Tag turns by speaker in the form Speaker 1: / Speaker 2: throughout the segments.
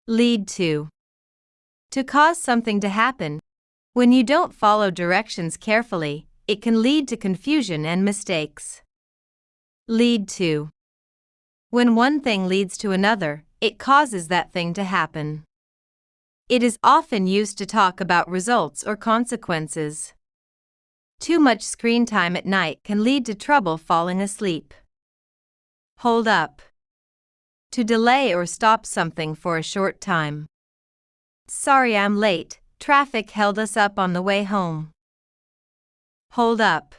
Speaker 1: Lead to. To cause something to happen. When you don't follow directions carefully, it can lead to confusion and mistakes. Lead to. When one thing leads to another, it causes that thing to happen. It is often used to talk about results or consequences. Too much screen time at night can lead to trouble falling asleep. Hold up. To delay or stop something for a short time. Sorry I'm late, traffic held us up on the way home. Hold up.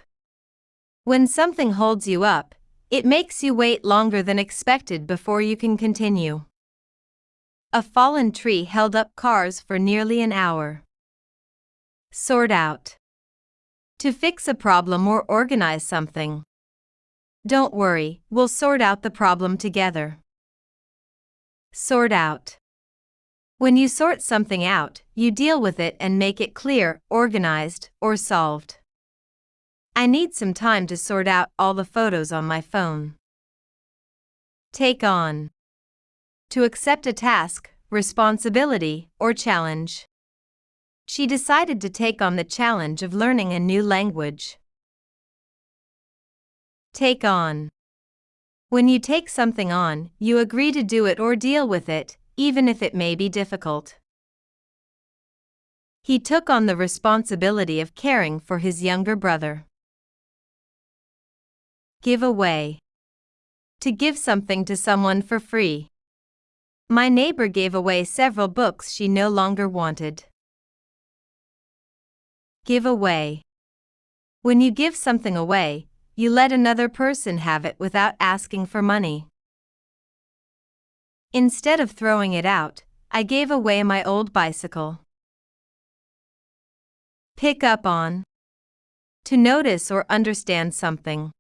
Speaker 1: When something holds you up, it makes you wait longer than expected before you can continue. A fallen tree held up cars for nearly an hour. Sort out. To fix a problem or organize something. Don't worry, we'll sort out the problem together. Sort out. When you sort something out, you deal with it and make it clear, organized, or solved. I need some time to sort out all the photos on my phone. Take on. To accept a task, responsibility, or challenge. She decided to take on the challenge of learning a new language. Take on. When you take something on, you agree to do it or deal with it, even if it may be difficult. He took on the responsibility of caring for his younger brother. Give away. To give something to someone for free. My neighbor gave away several books she no longer wanted. Give away. When you give something away, you let another person have it without asking for money. Instead of throwing it out, I gave away my old bicycle. Pick up on. To notice or understand something.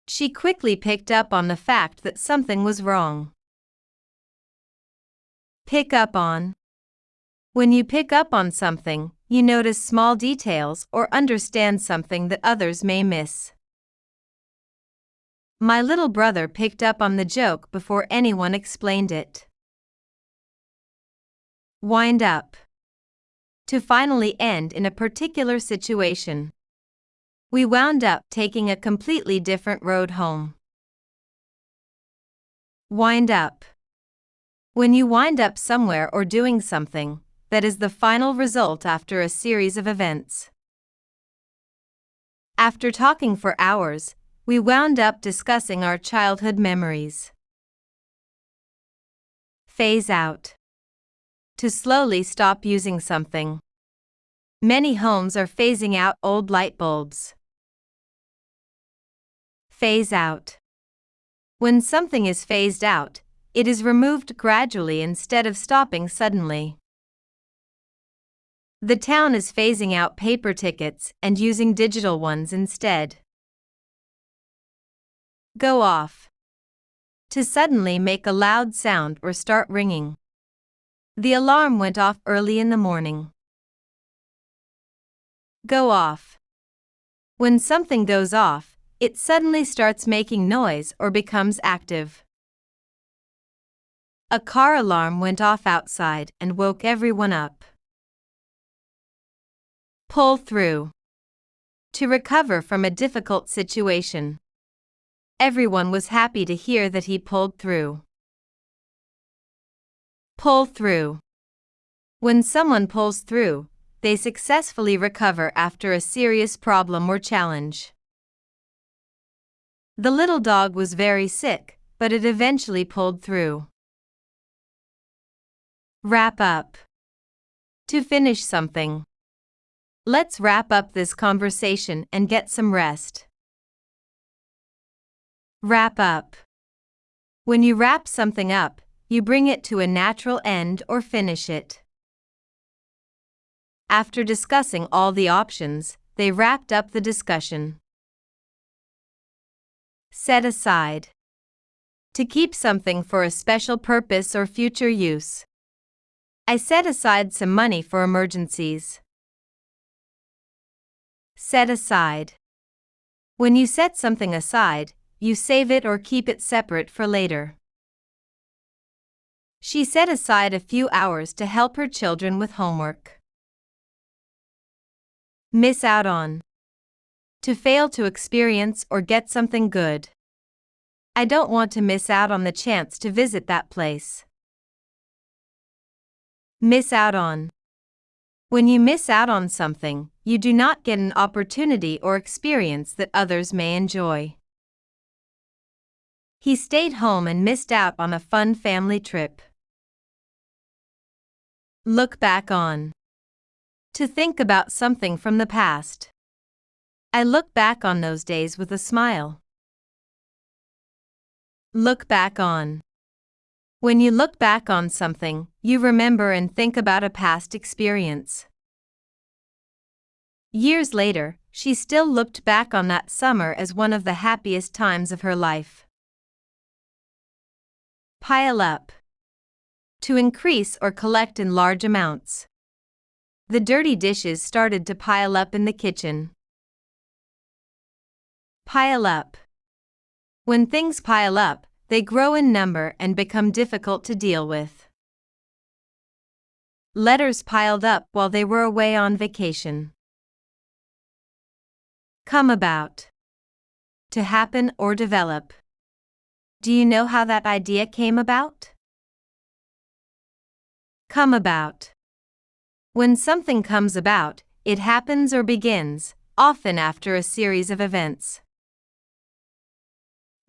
Speaker 1: She quickly picked up on the fact that something was wrong. Pick up on. When you pick up on something, you notice small details or understand something that others may miss. My little brother picked up on the joke before anyone explained it. Wind up. To finally end in a particular situation. We wound up taking a completely different road home. Wind up. When you wind up somewhere or doing something, that is the final result after a series of events. After talking for hours, we wound up discussing our childhood memories. Phase out. To slowly stop using something. Many homes are phasing out old light bulbs. Phase out. When something is phased out, it is removed gradually instead of stopping suddenly. The town is phasing out paper tickets and using digital ones instead. Go off. To suddenly make a loud sound or start ringing. The alarm went off early in the morning. Go off. When something goes off, it suddenly starts making noise or becomes active. A car alarm went off outside and woke everyone up. Pull through. To recover from a difficult situation. Everyone was happy to hear that he pulled through. Pull through. When someone pulls through, they successfully recover after a serious problem or challenge. The little dog was very sick, but it eventually pulled through. Wrap up. To finish something. Let's wrap up this conversation and get some rest. Wrap up. When you wrap something up, you bring it to a natural end or finish it. After discussing all the options, they wrapped up the discussion. Set aside. To keep something for a special purpose or future use. I set aside some money for emergencies. Set aside. When you set something aside, you save it or keep it separate for later. She set aside a few hours to help her children with homework. Miss out on. To fail to experience or get something good. I don't want to miss out on the chance to visit that place. Miss out on. When you miss out on something, you do not get an opportunity or experience that others may enjoy. He stayed home and missed out on a fun family trip. Look back on. To think about something from the past. I look back on those days with a smile. Look back on. When you look back on something, you remember and think about a past experience. Years later, she still looked back on that summer as one of the happiest times of her life. Pile up. To increase or collect in large amounts. The dirty dishes started to pile up in the kitchen. Pile up. When things pile up, they grow in number and become difficult to deal with. Letters piled up while they were away on vacation. Come about. To happen or develop. Do you know how that idea came about? Come about. When something comes about, it happens or begins, often after a series of events.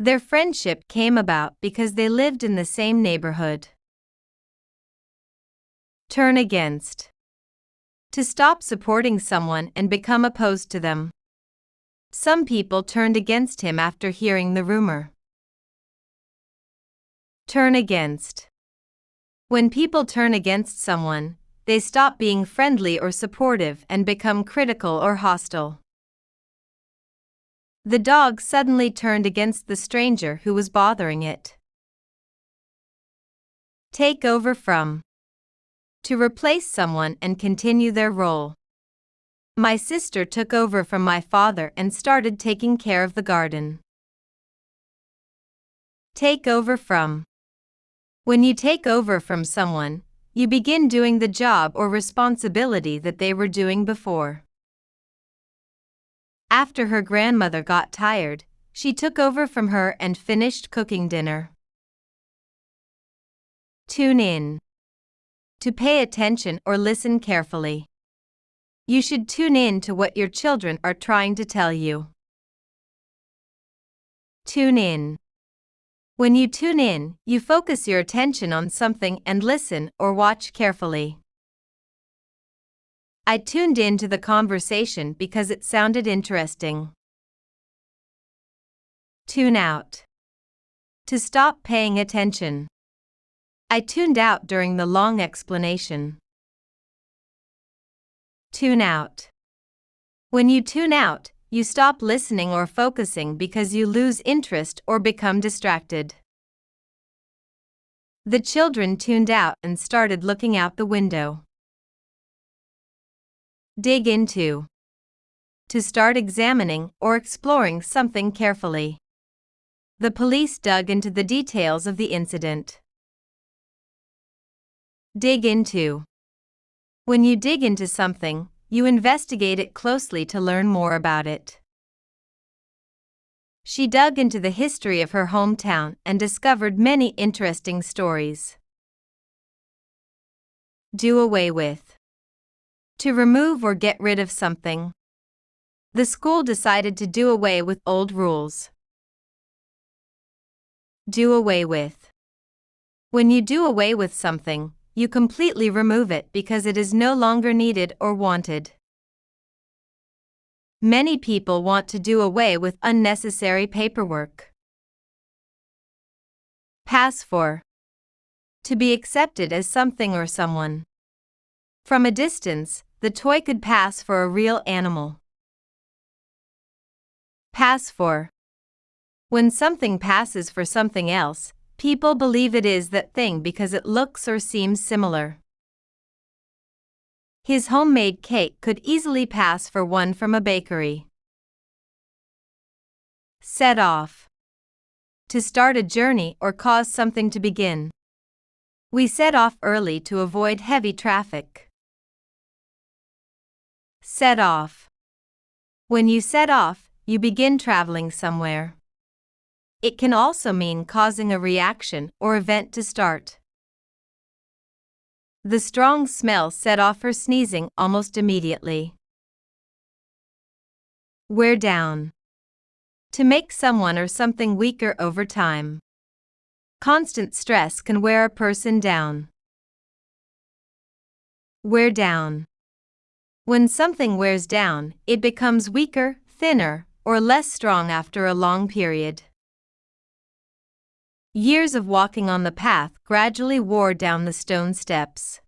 Speaker 1: Their friendship came about because they lived in the same neighborhood. Turn against. To stop supporting someone and become opposed to them. Some people turned against him after hearing the rumor. Turn against. When people turn against someone, they stop being friendly or supportive and become critical or hostile. The dog suddenly turned against the stranger who was bothering it. Take over from. To replace someone and continue their role. My sister took over from my father and started taking care of the garden. Take over from. When you take over from someone, you begin doing the job or responsibility that they were doing before. After her grandmother got tired, she took over from her and finished cooking dinner. Tune in. To pay attention or listen carefully. You should tune in to what your children are trying to tell you. Tune in. When you tune in, you focus your attention on something and listen or watch carefully. I tuned in to the conversation because it sounded interesting. Tune out. To stop paying attention. I tuned out during the long explanation. Tune out. When you tune out, you stop listening or focusing because you lose interest or become distracted. The children tuned out and started looking out the window. Dig into. To start examining or exploring something carefully. The police dug into the details of the incident. Dig into. When you dig into something, you investigate it closely to learn more about it. She dug into the history of her hometown and discovered many interesting stories. Do away with. To remove or get rid of something. The school decided to do away with old rules. Do away with. When you do away with something, you completely remove it because it is no longer needed or wanted. Many people want to do away with unnecessary paperwork. Pass for. To be accepted as something or someone. From a distance, the toy could pass for a real animal. Pass for. When something passes for something else, people believe it is that thing because it looks or seems similar. His homemade cake could easily pass for one from a bakery. Set off. To start a journey or cause something to begin. We set off early to avoid heavy traffic. Set off. When you set off, you begin traveling somewhere. It can also mean causing a reaction or event to start. The strong smell set off her sneezing almost immediately. Wear down. To make someone or something weaker over time. Constant stress can wear a person down. Wear down. When something wears down, it becomes weaker, thinner, or less strong after a long period. Years of walking on the path gradually wore down the stone steps.